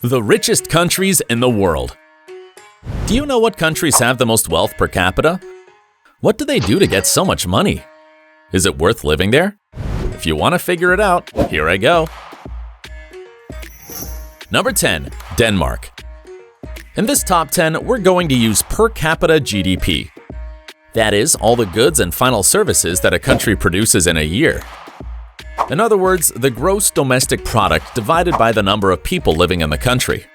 The richest countries in the world. Do you know what countries have the most wealth per capita? What do they do to get so much money? Is it worth living there? If you want to figure it out, here I go. Number 10. Denmark. In this top 10, we're going to use per capita GDP. That is, all the goods and final services that a country produces in a year. In other words, the gross domestic product divided by the number of people living in the country.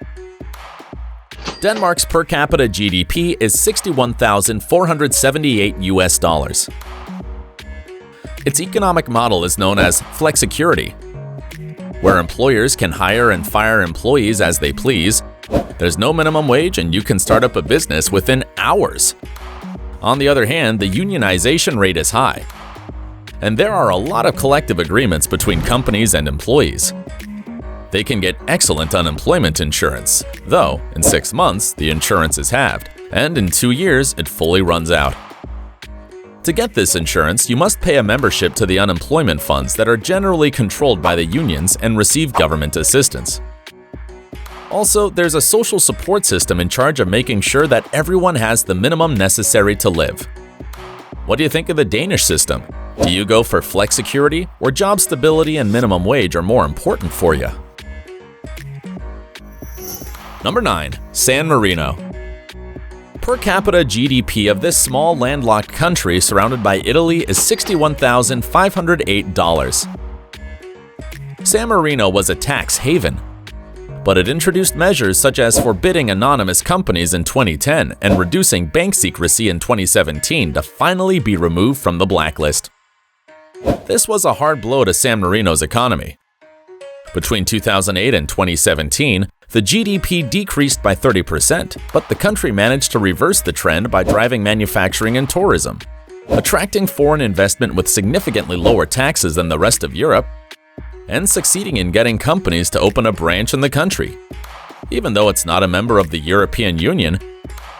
Denmark's per capita GDP is $61,478 US. Its economic model is known as flexicurity, where employers can hire and fire employees as they please. There's no minimum wage and you can start up a business within hours. On the other hand, the unionization rate is high, and there are a lot of collective agreements between companies and employees. They can get excellent unemployment insurance, though in 6 months the insurance is halved, and in 2 years it fully runs out. To get this insurance, you must pay a membership to the unemployment funds that are generally controlled by the unions and receive government assistance. Also, there's a social support system in charge of making sure that everyone has the minimum necessary to live. What do you think of the Danish system? Do you go for flexicurity, or job stability and minimum wage are more important for you? Number 9. San Marino. Per capita GDP of this small landlocked country surrounded by Italy is $61,508. San Marino was a tax haven, but it introduced measures such as forbidding anonymous companies in 2010 and reducing bank secrecy in 2017 to finally be removed from the blacklist. This was a hard blow to San Marino's economy. Between 2008 and 2017, the GDP decreased by 30%, but the country managed to reverse the trend by driving manufacturing and tourism, attracting foreign investment with significantly lower taxes than the rest of Europe, and succeeding in getting companies to open a branch in the country. Even though it's not a member of the European Union,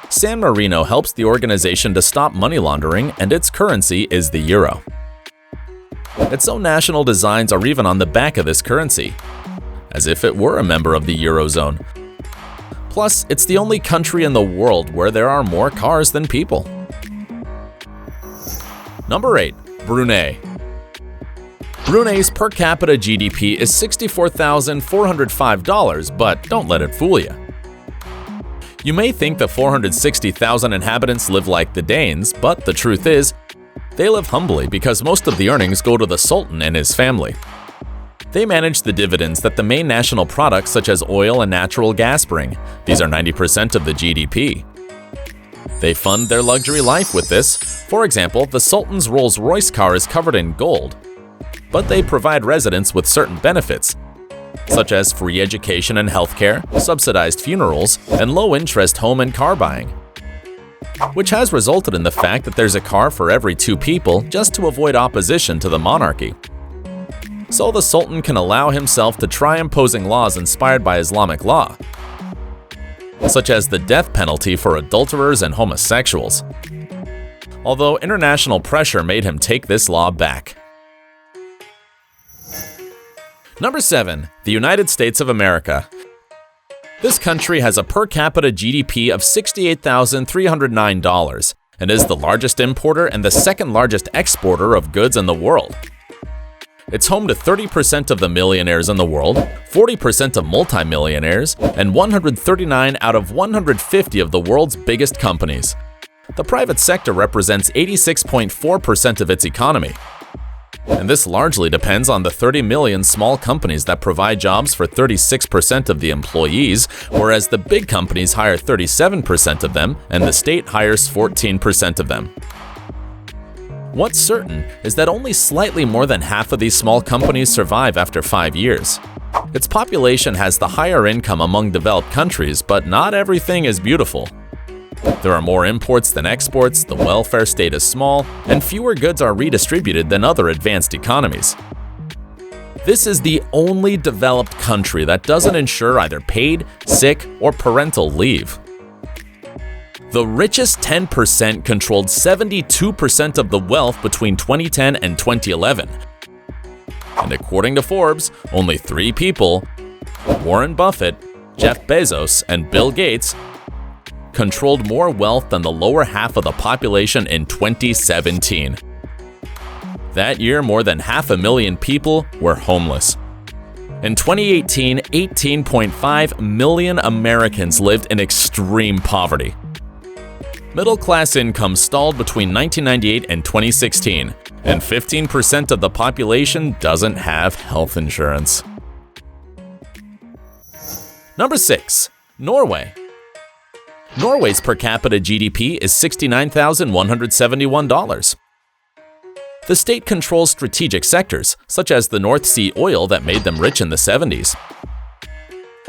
San Marino helps the organization to stop money laundering, and its currency is the euro. Its own national designs are even on the back of this currency, as if it were a member of the Eurozone. Plus, it's the only country in the world where there are more cars than people. Number 8. Brunei. Brunei's per capita GDP is $64,405, but don't let it fool you. You may think the 460,000 inhabitants live like the Danes, but the truth is, they live humbly because most of the earnings go to the Sultan and his family. They manage the dividends that the main national products such as oil and natural gas bring. These are 90% of the GDP. They fund their luxury life with this. For example, the Sultan's Rolls-Royce car is covered in gold, but they provide residents with certain benefits, such as free education and healthcare, subsidized funerals, and low-interest home and car buying, which has resulted in the fact that there's a car for every 2 people just to avoid opposition to the monarchy. So the Sultan can allow himself to try imposing laws inspired by Islamic law, such as the death penalty for adulterers and homosexuals, although international pressure made him take this law back. Number 7. The United States of America. This country has a per capita GDP of $68,309 and is the largest importer and the second largest exporter of goods in the world. It's home to 30% of the millionaires in the world, 40% of multimillionaires, and 139 out of 150 of the world's biggest companies. The private sector represents 86.4% of its economy, and this largely depends on the 30 million small companies that provide jobs for 36% of the employees, whereas the big companies hire 37% of them and the state hires 14% of them. What's certain is that only slightly more than half of these small companies survive after 5 years. Its population has the higher income among developed countries, but not everything is beautiful. There are more imports than exports, the welfare state is small, and fewer goods are redistributed than other advanced economies. This is the only developed country that doesn't ensure either paid, sick, or parental leave. The richest 10% controlled 72% of the wealth between 2010 and 2011. And according to Forbes, only 3 people, Warren Buffett, Jeff Bezos, and Bill Gates controlled more wealth than the lower half of the population in 2017. That year, more than 500,000 people were homeless. In 2018, 18.5 million Americans lived in extreme poverty. Middle-class income stalled between 1998 and 2016, and 15% of the population doesn't have health insurance. Number 6. Norway. Norway's per capita GDP is $69,171. The state controls strategic sectors, such as the North Sea oil that made them rich in the 70s.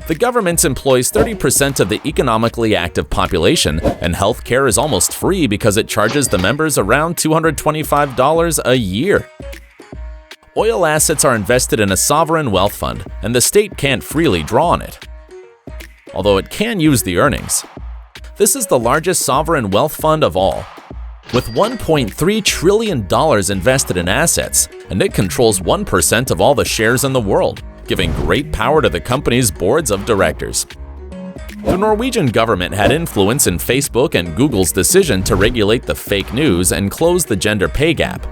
The government employs 30% of the economically active population, and health care is almost free because it charges the members around $225 a year. Oil assets are invested in a sovereign wealth fund, and the state can't freely draw on it, although it can use the earnings. This is the largest sovereign wealth fund of all, with $1.3 trillion invested in assets, and it controls 1% of all the shares in the world, giving great power to the company's boards of directors. The Norwegian government had influence in Facebook and Google's decision to regulate the fake news and close the gender pay gap.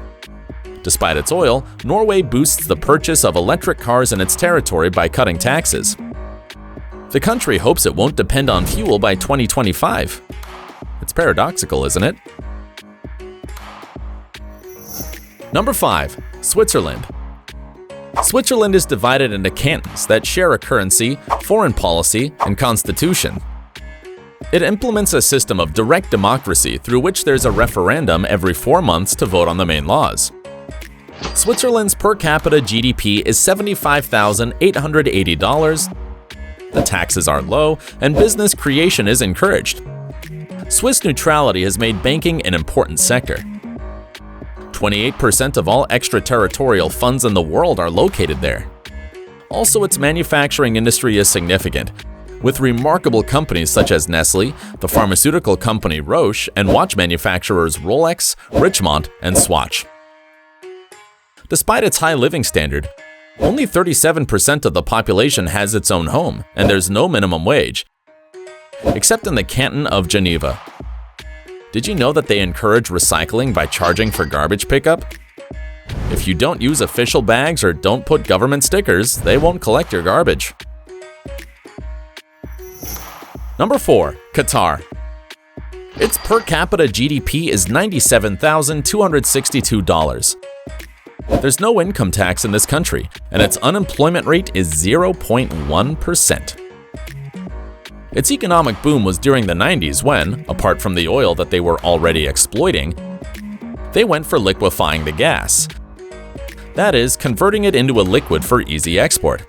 Despite its oil, Norway boosts the purchase of electric cars in its territory by cutting taxes. The country hopes it won't depend on fuel by 2025. It's paradoxical, isn't it? Number 5. Switzerland. Switzerland is divided into cantons that share a currency, foreign policy, and constitution. It implements a system of direct democracy through which there's a referendum every 4 months to vote on the main laws. Switzerland's per capita GDP is $75,880. The taxes are low, and business creation is encouraged. Swiss neutrality has made banking an important sector. 28% of all extraterritorial funds in the world are located there. Also, its manufacturing industry is significant, with remarkable companies such as Nestle, the pharmaceutical company Roche, and watch manufacturers Rolex, Richemont, and Swatch. Despite its high living standard, only 37% of the population has its own home, and there's no minimum wage, except in the canton of Geneva. Did you know that they encourage recycling by charging for garbage pickup? If you don't use official bags or don't put government stickers, they won't collect your garbage. Number 4. Qatar. Its per capita GDP is $97,262. There's no income tax in this country, and its unemployment rate is 0.1%. Its economic boom was during the 90s when, apart from the oil that they were already exploiting, they went for liquefying the gas. That is, converting it into a liquid for easy export.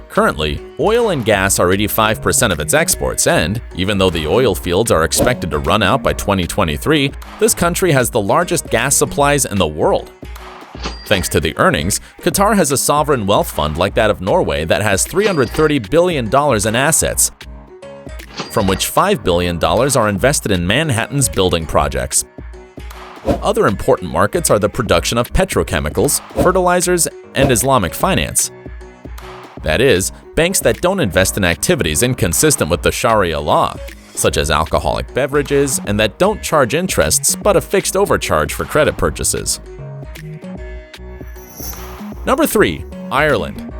Currently, oil and gas are 85% of its exports, and even though the oil fields are expected to run out by 2023, this country has the largest gas supplies in the world. Thanks to the earnings, Qatar has a sovereign wealth fund like that of Norway that has $330 billion in assets, from which $5 billion are invested in Manhattan's building projects. Other important markets are the production of petrochemicals, fertilizers, and Islamic finance. That is, banks that don't invest in activities inconsistent with the Sharia law, such as alcoholic beverages, and that don't charge interests but a fixed overcharge for credit purchases. Number 3. Ireland.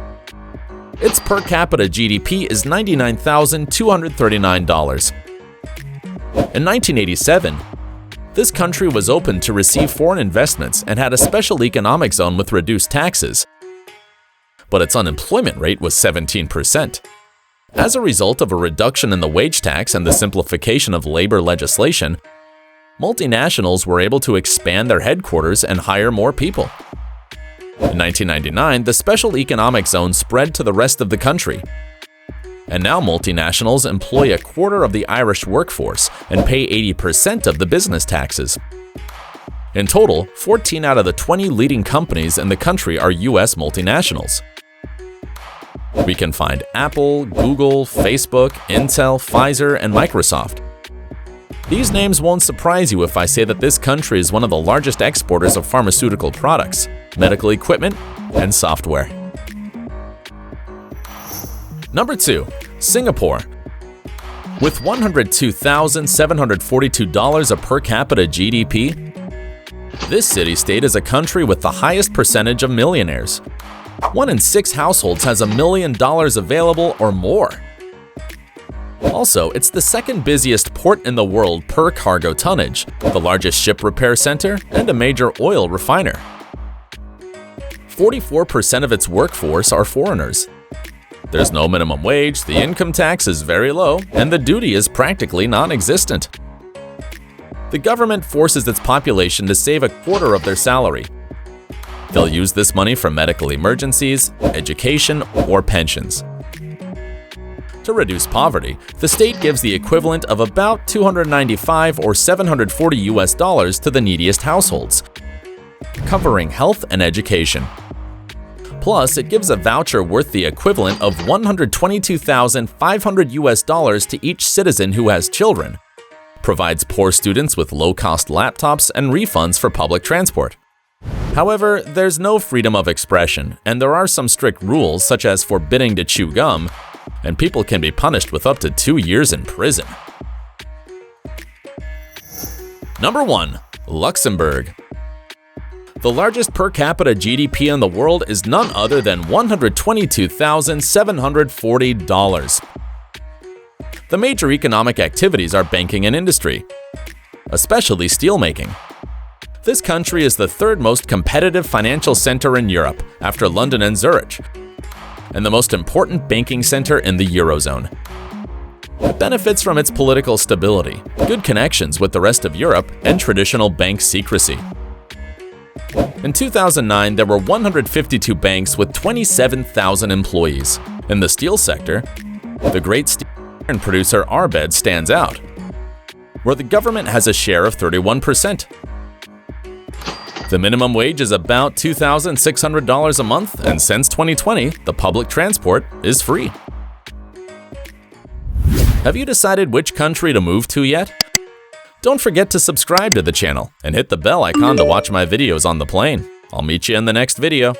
Its per capita GDP is $99,239. In 1987, this country was open to receive foreign investments and had a special economic zone with reduced taxes, but its unemployment rate was 17%. As a result of a reduction in the wage tax and the simplification of labor legislation, multinationals were able to expand their headquarters and hire more people. In 1999, the special economic zone spread to the rest of the country, and now multinationals employ a quarter of the Irish workforce and pay 80% of the business taxes. In total, 14 out of the 20 leading companies in the country are US multinationals. We can find Apple, Google, Facebook, Intel, Pfizer, and Microsoft. These names won't surprise you if I say that this country is one of the largest exporters of pharmaceutical products, medical equipment, and software. Number 2. Singapore. With $102,742 of per capita GDP, this city-state is a country with the highest percentage of millionaires. 1 in 6 households has $1 million available or more. Also, it's the second busiest port in the world per cargo tonnage, the largest ship repair center, and a major oil refiner. 44% of its workforce are foreigners. There's no minimum wage, the income tax is very low, and the duty is practically non-existent. The government forces its population to save a quarter of their salary. They'll use this money for medical emergencies, education, or pensions. To reduce poverty, the state gives the equivalent of about $295 or $740 to the neediest households, covering health and education. Plus, it gives a voucher worth the equivalent of $122,500 to each citizen who has children, provides poor students with low-cost laptops and refunds for public transport. However, there's no freedom of expression, and there are some strict rules such as forbidding to chew gum, and people can be punished with up to 2 years in prison. Number 1. Luxembourg. The largest per capita GDP in the world is none other than $122,740. The major economic activities are banking and industry, especially steelmaking. This country is the third most competitive financial center in Europe after London and Zurich, and the most important banking center in the Eurozone. It benefits from its political stability, good connections with the rest of Europe, and traditional bank secrecy. In 2009, there were 152 banks with 27,000 employees. In the steel sector, the great steel iron producer Arbed stands out, where the government has a share of 31%. The minimum wage is about $2,600 a month, and since 2020, the public transport is free. Have you decided which country to move to yet? Don't forget to subscribe to the channel and hit the bell icon to watch my videos on the plane. I'll meet you in the next video.